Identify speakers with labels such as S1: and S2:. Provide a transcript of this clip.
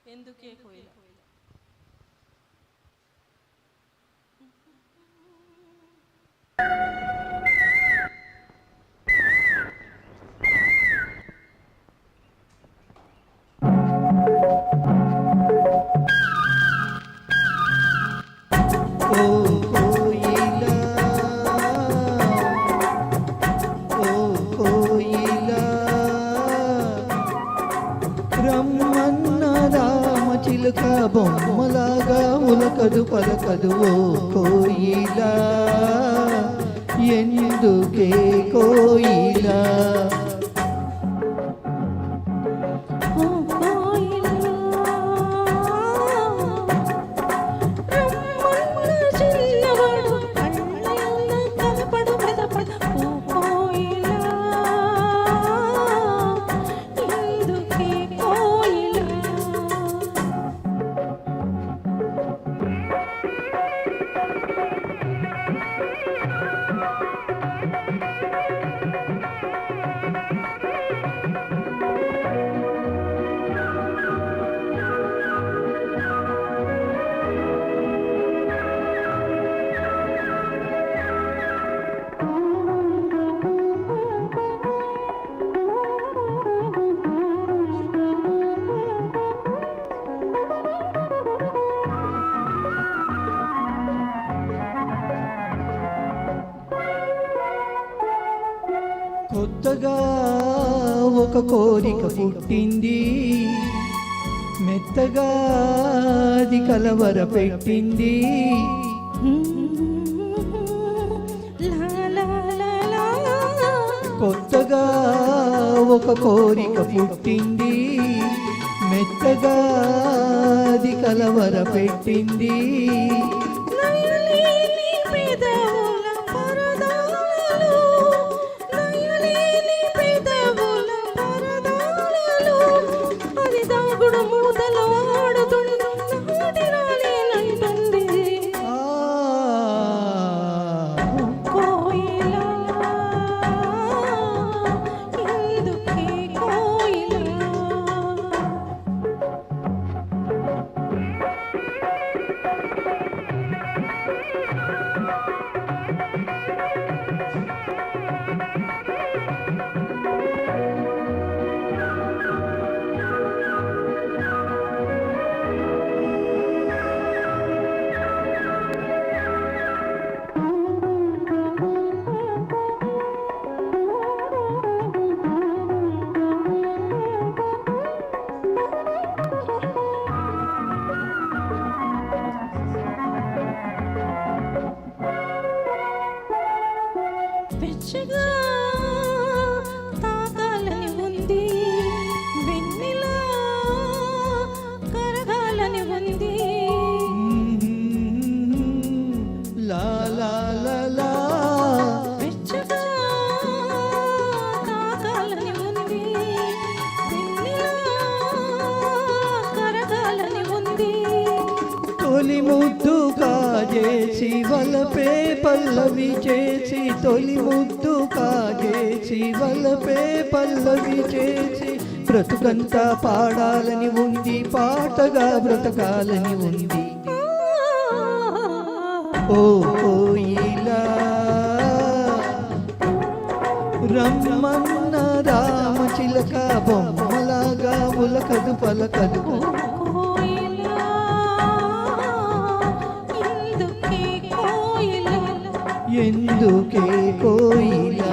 S1: ఎందుకే కోయిల
S2: రమ్మన్న రామచిలుక బొమ్మలాగా ఉలకదు పలకదు ఓ కోయిలా ఎందుకే కోయిలా కొత్తగా ఒక కోరిక పుట్టింది, మెత్తగా అది కలవర పెట్టింది. కొత్తగా ఒక కోరిక పుట్టింది, మెత్తగా అది కలవర పెట్టింది.
S1: పిచ్చిగా తాకాలని ఉంది, వెన్నెలా కరగాలని ఉంది.
S2: లా లా లా లా
S1: పిచ్చిగా తాకాలని ఉంది, వెన్నెలా కరగాలని ఉంది.
S2: తొలి ముద్దు కాజేసి వలపే పల్లవి చేసి, తొలి ముద్దు కాజేసి వలపే పల్లవి చేసి, బ్రతుకంతా పాడాలని ఉంది, పాటగా బ్రతకాలని ఉంది. ఓ కోయిలా రమ్మన్న రామచిలక బొమ్మలాగా ఉలకదు పలకదు. ఎందుకే కోయిలా